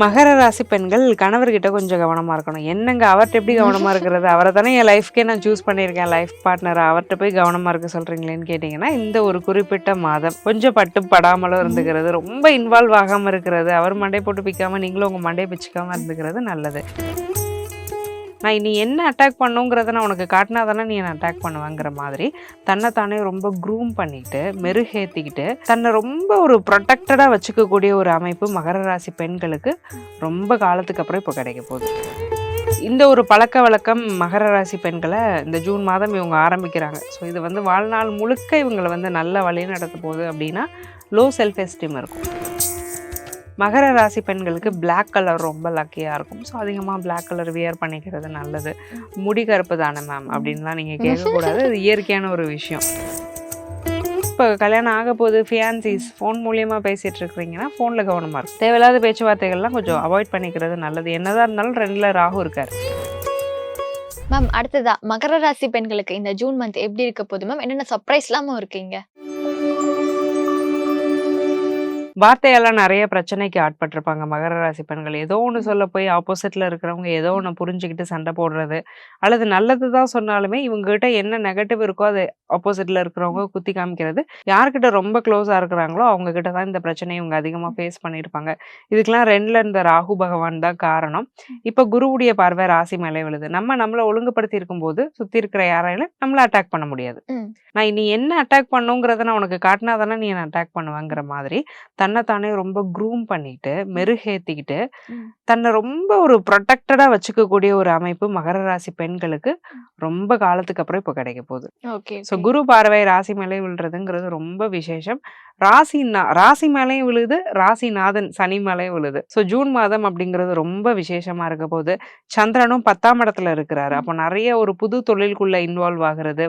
மகர ராசி பெண்கள் கணவர்கிட்ட கொஞ்சம் கவனமா இருக்கணும். என்னங்க அவர்ட்ட எப்படி கவனமா இருக்கிறது? அவரை தானே என் லைஃப்க்கே நான் சூஸ் பண்ணியிருக்கேன் லைஃப் பார்ட்னரா. அவர்ட்ட போய் கவனமா இருக்க சொல்றீங்களேன்னு கேட்டிங்கன்னா, இந்த ஒரு குறிப்பிட்ட மாதம் கொஞ்சம் பட்டும் படாமலும் இருந்துக்கிறது, ரொம்ப இன்வால்வ் ஆகாம இருக்கிறது, அவர் மண்டை போட்டு பிக்காம நீங்களும் உங்க மண்டையை பிச்சுக்காம இருந்துக்கிறது நல்லது. நான் நீ என்ன அட்டாக் பண்ணுங்கிறத நான் உனக்கு காட்டினா தானே நீ என்ன அட்டாக் பண்ணுவேங்கிற மாதிரி தன்னைத்தானே ரொம்ப க்ரூம் பண்ணிட்டு மெருகேற்றிக்கிட்டு தன்னை ரொம்ப ஒரு ப்ரொடெக்டடாக வச்சுக்கக்கூடிய ஒரு அமைப்பு மகர ராசி பெண்களுக்கு ரொம்ப காலத்துக்கு அப்புறம் இப்போ கிடைக்க போகுது. இந்த ஒரு பழக்க வழக்கம் மகர ராசி பெண்களை இந்த ஜூன் மாதம் இவங்க ஆரம்பிக்கிறாங்க. ஸோ இது வந்து வாழ்நாள் முழுக்க இவங்களை வந்து நல்ல வழி நடத்த போகுது. அப்படின்னா லோ செல்ஃப் எஸ்டீம் இருக்கும். மகர ராசி பெண்களுக்கு பிளாக் கலர் ரொம்ப லக்கியாக இருக்கும். ஸோ அதிகமாக பிளாக் கலர் வியர் பண்ணிக்கிறது நல்லது. முடி கருப்பு தானே மேம் அப்படின்லாம் நீங்கள் கேட்கக்கூடாது. அது இயற்கையான ஒரு விஷயம். இப்போ கல்யாணம் ஆக போகுது, ஃபியான்சிஸ் ஃபோன் மூலியமாக பேசிகிட்டு இருக்கிறீங்கன்னா ஃபோனில் கவனமாக இருக்கும். தேவையில்லாத பேச்சுவார்த்தைகள்லாம் கொஞ்சம் அவாய்ட் பண்ணிக்கிறது நல்லது. என்னதான் இருந்தாலும் 2ல் ராகு இருக்கார். மேம் அடுத்ததா மகர ராசி பெண்களுக்கு இந்த ஜூன் மந்த் எப்படி இருக்க போகுது மேம்? என்னென்ன சர்ப்ரைஸ்லாமும் இருக்கீங்க? வார்த்தையெல்லாம் நிறைய பிரச்சனைக்கு ஆட்பட்டிருப்பாங்க மகர ராசி பெண்கள். ஏதோ ஒன்று சொல்ல போய் ஆப்போசிட்டில் இருக்கிறவங்க ஏதோ ஒன்று புரிஞ்சுக்கிட்டு சண்டை போடுறது, அல்லது நல்லது தான் சொன்னாலுமே இவங்ககிட்ட என்ன நெகட்டிவ் இருக்கோ அது ஆப்போசிட்டில் இருக்கிறவங்க குத்தி காமிக்கிறது. யார்கிட்ட ரொம்ப க்ளோஸாக இருக்கிறாங்களோ அவங்கக்கிட்ட தான் இந்த பிரச்சனையை இவங்க அதிகமாக ஃபேஸ் பண்ணியிருப்பாங்க. இதுக்கெல்லாம் 2ல் இருந்த ராகு பகவான் தான் காரணம். இப்போ குருவுடைய பார்வை ராசி மேலே விழுது. நம்மளை ஒழுங்குபடுத்தி இருக்கும்போது சுற்றி இருக்கிற யாராலும் நம்மளை அட்டாக் பண்ண முடியாது. நான் நீ என்ன அட்டாக் பண்ணுங்கிறத நான் உனக்கு காட்டினா தானே நீ என்ன அட்டாக் பண்ணுவேங்கிற மாதிரி தன்னைத்தானே ரொம்ப க்ரூம் பண்ணிட்டு மெருகேற்றிக்கிட்டு தன்னை ரொம்ப ஒரு ப்ரொடெக்டடாக வச்சுக்கக்கூடிய ஒரு அமைப்பு மகர ராசி பெண்களுக்கு ரொம்ப காலத்துக்கு அப்புறம் இப்போ கிடைக்க போகுது. ஸோ குரு பார்வை ராசி மேலே விழுறதுங்கிறது ரொம்ப விசேஷம். ராசி மேலேயும் விழுது, ராசிநாதன் சனி மேலேயும் விழுது. ஸோ ஜூன் மாதம் அப்படிங்கிறது ரொம்ப விசேஷமா இருக்க போது. சந்திரனும் 10ஆம் இடத்துல இருக்கிறாரு. அப்போ நிறைய ஒரு புது தொழிலுக்குள்ள இன்வால்வ் ஆகிறது,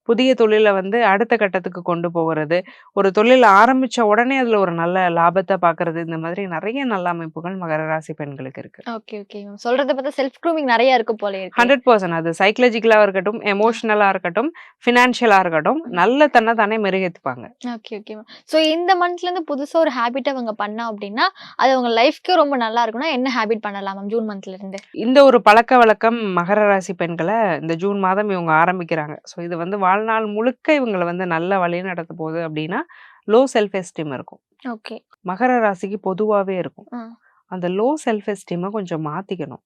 புதிய தொழிலை வந்து அடுத்த கட்டத்துக்கு கொண்டு போகிறது, ஒரு தொழில் ஆரம்பிச்ச உடனே அதுல ஒரு நல்ல லாபத்தை பாக்குறது, இந்த மாதிரி நிறைய நல்ல அமைப்புகள் மகர ராசி பெண்களுக்கு இருக்கு. ஓகே ஓகே சொல்றத பார்த்தா செல்ஃப் க்ரூமிங் நிறைய இருக்கு போல இருக்கு. 100% அது சைக்கலாஜிக்கலா இருக்கட்டும், எமோஷனலா இருக்கட்டும், ஃபினான்ஷியலா இருக்கட்டும், நல்ல தன்னை தானே மெருகேத்துப்பாங்க. ஓகே ஓகே ஸோ இந்த மந்த்ல இருந்து புதுசா ஒரு ஹேபிட் அவங்க பண்ணா அப்படின்னா அது அவங்க லைஃப்க்கு ரொம்ப நல்லா இருக்கும்னா என்ன ஹேபிட் பண்ணலாம் மேம் ஜூன் மந்த்ல இருந்து? இந்த ஒரு பழக்க வழக்கம் மகர ராசி பெண்களை இந்த ஜூன் மாதம் இவங்க ஆரம்பிக்கிறாங்க. ஸோ இது வந்து வாழ்நாள் முழுக்க இவங்களை வந்து நல்ல வழி நடத்த போகுது. அப்படின்னா லோ செல்ஃப் எஸ்டீம் இருக்கும். ஓகே. மகர ராசிக்கு பொதுவாகவே இருக்கும். அந்த லோ செல்ஃப் எஸ்டீமை கொஞ்சம் மாத்திக்கணும்.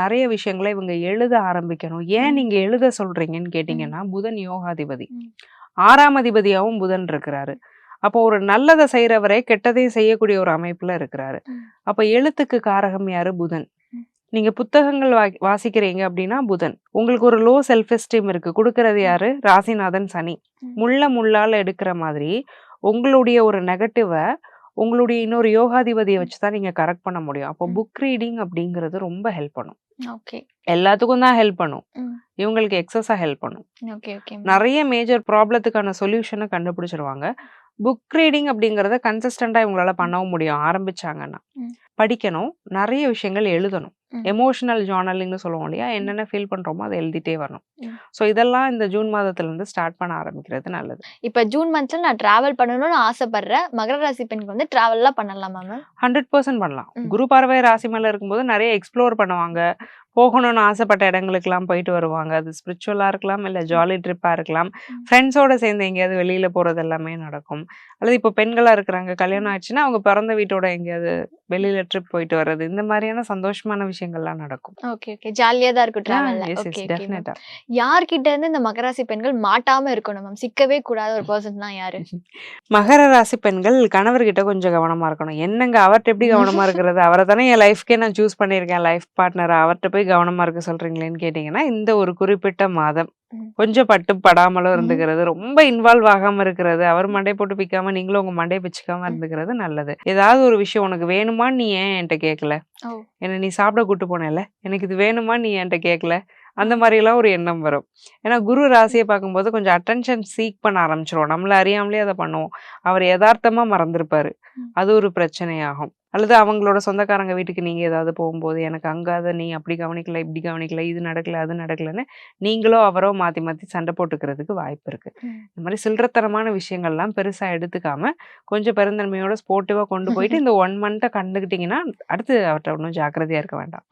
நிறைய விஷயங்களை இவங்க எழுத ஆரம்பிக்கணும். ஏன் நீங்க எழுத சொல்றீங்கன்னு கேட்டீங்கன்னா, புதன் யோகாதிபதி, 6ஆம் அதிபதியாகவும் புதன் இருக்கிறாரு. அப்போ ஒரு நல்லதை செய்யறவரே கெட்டதையும் செய்யக்கூடிய ஒரு அமைப்புல இருக்கிறாரு. அப்ப எழுத்துக்கு காரகம் யாரு? புதன். நீங்க புத்தகங்கள் வாசிக்கிறீங்க அப்படின்னா புதன். உங்களுக்கு ஒரு லோ செல்ஃப் எஸ்டீம் இருக்கு, கொடுக்கறது யாரு? ராசிநாதன் சனி. முள்ளால எடுக்கிற மாதிரி உங்களுடைய ஒரு நெகட்டிவை உங்களுடைய இன்னொரு யோகாதிபதியை வச்சுதான் நீங்க கரெக்ட் பண்ண முடியும். அப்போ புக் ரீடிங் அப்படிங்கிறது ரொம்ப ஹெல்ப் பண்ணும். எல்லாத்துக்கும் தான் ஹெல்ப் பண்ணும், இவங்களுக்கு எக்ஸஸா ஹெல்ப் பண்ணும். நிறைய மேஜர் ப்ராப்ளத்துக்கான சொல்யூஷனை கண்டுபிடிச்சிருவாங்க. புக் ரீடிங் அப்படிங்கறத கன்சிஸ்டண்டா இவங்களால பண்ணவும் முடியும். ஆரம்பிச்சாங்கன்னா படிக்கணும், நிறைய விஷயங்கள் எழுதணும். எமோஷனல் ஜார்னலிங்னு சொல்லுவோம் இல்லையா, என்னென்ன ஃபீல் பண்றோமோ அதை எழுதிட்டே வரணும். ஸோ இதெல்லாம் இந்த ஜூன் மாதத்துல இருந்து ஸ்டார்ட் பண்ண ஆரம்பிக்கிறது நல்லது. இப்ப ஜூன் மந்த்ல நான் டிராவல் பண்ணணும்னு ஆசைப்படுற மகர ராசி பெண்கள் வந்து டிராவல்லாம் பண்ணலாமா மேம்? 100% பண்ணலாம். குரு பார்வை ராசி மேல இருக்கும்போது நிறைய எக்ஸ்ப்ளோர் பண்ணுவாங்க, போகணும்னு ஆசைப்பட்ட இடங்களுக்கெல்லாம் போயிட்டு வருவாங்க. அது ஸ்பிரிச்சுவலா இருக்கலாம், இல்லை ஜாலி ட்ரிப்பா இருக்கலாம், ஃப்ரெண்ட்ஸோட சேர்ந்து எங்கேயாவது வெளியில போறது எல்லாமே நடக்கும். அல்லது இப்போ பெண்களா இருக்கிறாங்க, கல்யாணம் ஆயிடுச்சுன்னா அவங்க பிறந்த வீட்டோட எங்கேயாவது வெளியில ட்ரிப் போயிட்டு வர்றது, இந்த மாதிரியான சந்தோஷமான விஷயங்கள்லாம் நடக்கும். ஓகே ஓகே ஜாலியா தான் இருக்கும் டிராவல்ல. யார்கிட்ட இருந்து இந்த மகர ராசி பெண்கள் மாட்டாம இருக்கணும் மேம், சிக்கவே கூடாத ஒரு பர்சன் தான் யாரு? மகர ராசி பெண்கள் கணவர்கிட்ட கொஞ்சம் கவனமா இருக்கணும். என்னங்க அவர்ட்ட எப்படி கவனமா இருக்கிறது? அவரை தானே என் லைஃப்க்கே நான் சூஸ் பண்ணியிருக்கேன் லைஃப் பார்ட்னரா, அவர்கிட்ட போய் கவனமா இருக்க சொல்றீங்களேன்னு கேட்டீங்கன்னா, இந்த ஒரு குறிப்பிட்ட மாதம் கொஞ்சம் பட்டு படாமலும் இருந்துக்கிறது, ரொம்ப இன்வால்வ் ஆகாம இருக்கிறது, அவர் மண்டை போட்டு பிக்காம நீங்களும் உங்க மண்டையை பிச்சுக்காம இருந்துக்கிறது நல்லது. ஏதாவது ஒரு விஷயம் உனக்கு வேணுமா, நீ ஏன் என்கிட்ட கேட்கல? என்ன நீ சாப்பிட கூட்டு போனேல, எனக்கு இது வேணுமா, நீ என்கிட்ட கேட்கல? அந்த மாதிரிலாம் ஒரு எண்ணம் வரும். ஏன்னா குரு ராசியை பார்க்கும்போது கொஞ்சம் அட்டென்ஷன் சீக் பண்ண ஆரம்பிச்சிருவோம், நம்மள அறியாமலே அதை பண்ணுவோம். அவர் யதார்த்தமா மறந்துருப்பாரு, அது ஒரு பிரச்சனையாகும். அல்லது அவங்களோட சொந்தக்காரங்க வீட்டுக்கு நீங்க ஏதாவது போகும்போது, எனக்கு அங்க அத நீ அப்படி கவனிக்கல, இப்படி கவனிக்கல, இது நடக்கல, அது நடக்கலன்னு நீங்களோ, அவரோ மாத்தி மாத்தி சண்டை போட்டுக்கிறதுக்கு வாய்ப்பு இருக்கு. இந்த மாரி சில்லறத்தனமான விஷயங்கள்லாம் பெருசா எடுத்துக்காம, கொஞ்சம் பெருந்தன்மையோட ஸ்போர்ட்டிவா கொண்டு போயிட்டு இந்த 1 மந்த்த கண்டுக்கிட்டீங்கன்னா, அடுத்து அவர்ட்ட இன்னும் ஜாக்கிரதையா இருக்க வேண்டாம்.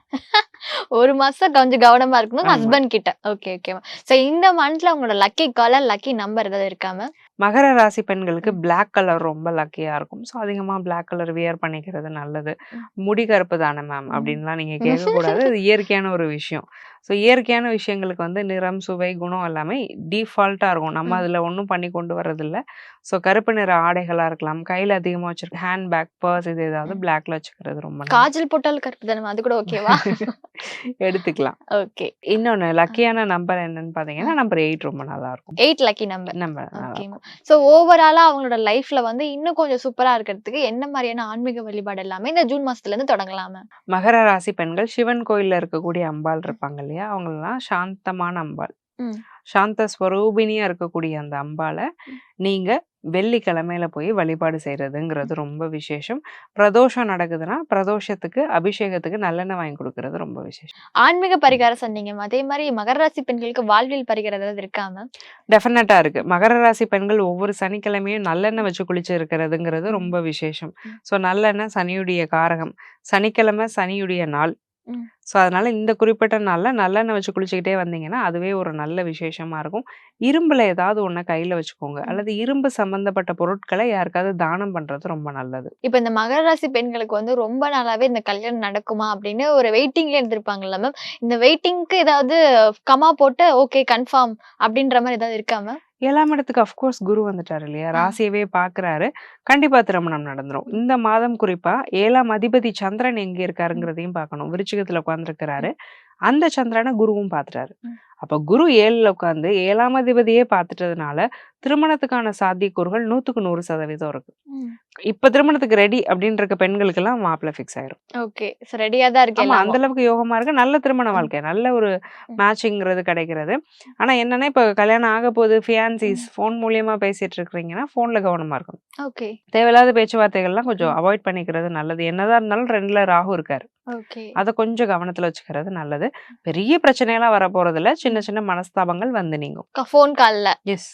1 மாசம் கொஞ்சம் கவனமா இருக்கணும் ஆமா. ஹஸ்பண்ட் கிட்ட. Okay, okay ma'am. ஸோ இந்த மந்த்ல உங்களோட லக்கி கலர், லக்கி நம்பர் ஏதாவது இருக்கா மேம்? மகர ராசி பெண்களுக்கு ம். பிளாக் கலர் ரொம்ப லக்கியா இருக்கும். ஸோ அதிகமா பிளாக் கலர் வியர் பண்ணிக்கிறது நல்லது. ம். முடி கருப்பு தானே மேம் ம். அப்படின்லாம் நீங்க கேட்கக்கூடாது. அது இயற்கையான ஒரு விஷயம். ஸோ இயற்கையான விஷயங்களுக்கு வந்து நிறம், சுவை, குணம் எல்லாமே டிஃபால்ட்டா இருக்கும். நம்ம ம். அதில ஒண்ணும் பண்ணி கொண்டு வரதில்ல. ஸோ கருப்பு நிற ஆடைகளா இருக்கலாம். கையில அதிகமா வச்சிருக்க ஹேண்ட் பேக், பர்ஸ் இது ஏதாவது ம். பிளாக்ல வச்சுக்கிறது ரொம்ப நல்லது. காஜல் போட்டாலும் கருப்பு தானே மேம். அது கூட ஓகேவா? எடுத்துக்கலாம். ஓகே. இன்னொன்னு லக்கியான நம்பர் என்னன்னு பார்த்தீங்கன்னா, நம்பர் 8 ரொம்ப நல்லாருக்கும். 8 லக்கி நம்பர். நம்பர் ஓகே நல்லாருக்கும். மேம். ஸோ ஓவராலா அவங்களோட லைஃப்ல வந்து இன்னும் கொஞ்சம் சூப்பரா இருக்கிறதுக்கு என்ன மாரியான ஆன்மீக வழிபாடு எல்லாமே இந்த ஜூன் மாசத்துலருந்து தொடங்கலாம் மேம்? மகர ராசி பெண்கள் சிவன் கோயில்ல இருக்கக்கூடிய அம்பாள் ம். இருப்பாங்க இல்லையா? அவங்களலாம் சாந்தமான அம்பாள். ம். சாந்த ஸ்வரூபிணியா இருக்கக்கூடிய அந்த அம்பாள ம். நீங்க வெள்ளிக்கிழமையில போய் வழிபாடு செய்றதுங்கிறது ரொம்ப விசேஷம். பிரதோஷம் நடக்குதுன்னா, பிரதோஷத்துக்கு அபிஷேகத்துக்கு நல்லெண்ணெய் வாங்கி குடுக்குறது ரொம்ப விசேஷம். ஆன்மீக பரிகாரம் சொன்னீங்க மேம். அதே மாரி மகர ராசி பெண்களுக்கு வாழ்வியல் பரிகாரம் ஏதாவது இருக்கா மேம்? டெஃபினட்டா இருக்கு. மகர ராசி பெண்கள் ஒவ்வொரு சனிக்கிழமையும் நல்லெண்ணெய் வச்சு குளிச்சு இருக்கிறதுங்கிறது ம். ரொம்ப விசேஷம். ம். ஸோ நல்லெண்ணெய் சனியுடைய காரகம். சனிக்கிழமை சனியுடைய நாள். ம். ஸோ, அதனால இந்த குறிப்பிட்ட நாள்ல நல்லெண்ணெய் வச்சு குளிச்சுக்கிட்டே வந்தீங்கன்னா, அதுவே ஒரு நல்ல விசேஷமா இருக்கும். இரும்புல ஏதாவது ஒண்ண கையில வச்சுக்கோங்க. ம். அல்லது இரும்பு சம்மந்தப்பட்ட பொருட்கள யாருக்காவது தானம் பண்றது ரொம்ப நல்லது. இப்ப இந்த மகர ராசி பெண்களுக்கு வந்து ரொம்ப நாளாவே இந்த கல்யாணம் நடக்குமா அப்படின்னு ஒரு வெயிட்டிங்ல இருந்திருப்பாங்கல்ல மேம். இந்த வெயிட்டிங்க்கு ஏதாவது கமா போட்டு ஓகே கன்ஃபார்ம் அப்படின்ற மாரி ஏதாவது இருக்கா மேம்? 7ஆம் இடத்துக்கு அஃப்கோர்ஸ் குரு வந்துட்டாரு இல்லையா? ஆ. ராசியவே பார்க்குறாரு. கண்டிப்பா திருமணம் நடந்துரும். ம். இந்த மாதம் குறிப்பா 7ஆம் அதிபதி சந்திரன் எங்க ம். இருக்காருங்கிறதையும் பார்க்கணும். விருச்சிகத்துல ம். உட்கார்ந்திருக்கிறாரு. அந்த சந்திரன குருவும் பார்த்துட்டாரு. ம். அப்ப குரு 7ல உட்கார்ந்து 7ஆம் அதிபதியே பார்த்துட்டதுனால, திருமணத்துக்கான சாத்தியக்கூறுகள் 100க்கு 100% இருக்கு. ம். இப்ப திருமணத்துக்கு ரெடி அப்படின்னு இருக்க பெண்களுக்கெல்லாம் மாப்பிள்ளை ஃபிக்ஸ் ஆயிரும். ஓகே. ஸோ ரெடியா தான் இருக்கு ஆமா. அந்த எல்லாமும். அளவுக்கு யோகமா இருக்கு. நல்ல திருமண ம். வாழ்க்கை. நல்ல ஒரு ம். மேட்சிங்கிறது கிடைக்கிறது. ஆனா என்னன்னா, இப்ப கல்யாணம் ஆகப்போது ஃபியான்சிஸ் ம். ஃபோன் மூலியமா பேசிட்டு இருக்கிறீங்கன்னா, ஃபோன்ல கவனமா இருக்கணும். ஓகே. தேவையில்லாத பேச்சுவார்த்தைகள்லாம் கொஞ்சம் ம். அவாய்ட் பண்ணிக்கிறது நல்லது. என்னதான் இருந்தாலும் 2ல ராகு இருக்காரு. ஓகே. அத கொஞ்சம் கவனத்துல வச்சுக்கிறது நல்லது. பெரிய பிரச்சனையெல்லாம் வரப்போறதில்ல. சின்ன ம். சின்ன மனஸ்தாபங்கள் வந்து நீங்கும். ஃபோன் கால்ல. எஸ்.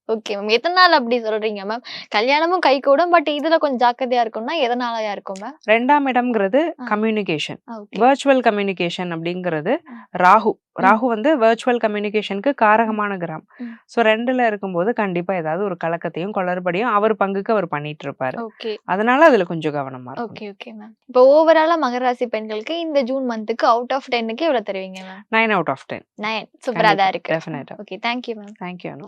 Okay ma'am. எத்தன நாள் அப்படி சொல்றீங்க மேம்? கல்யாணமும் கைகூடும். பட் இதுல கொஞ்சம் ஜாக்கிரதையா இருக்கணும்னா எதனாலயா இருக்கும் மேம்? 2ஆம் இடம்ங்கிறது ஆ. கம்யூனிகேஷன். ஓகே. வெர்ச்சுவல் கம்யூனிகேஷன் அப்படிங்கிறது ம். ராகு. ம். ராகு வந்து வெர்ச்சுவல் கம்யூனிகேஷனுக்கு ம். காரகமான கிரகம். ம். ஸோ 2ல இருக்கும்போது கண்டிப்பா ஏதாவது ஒரு கலக்கத்தையும், குளறுபடியும் அவர் பங்குக்கு அவர் பண்ணிட்டு இருப்பாரு. ஓகே. அதனால அதுல கொஞ்சம் கவனமா இருக்கணும். Okay, okay ma'am. இப்போ ஓவராலா மகர ராசி பெண்களுக்கு இந்த ஜூன் மந்த்துக்கு அவுட் ஆஃப் 10க்கு எவ்வளவு தருவீங்க மேம்? 9 out of 10. 9 சூப்பரா கண்டிப்பா. தான் இருக்கு. டெஃபினட்டா. Okay. Thank you ma'am. Thank you Anu.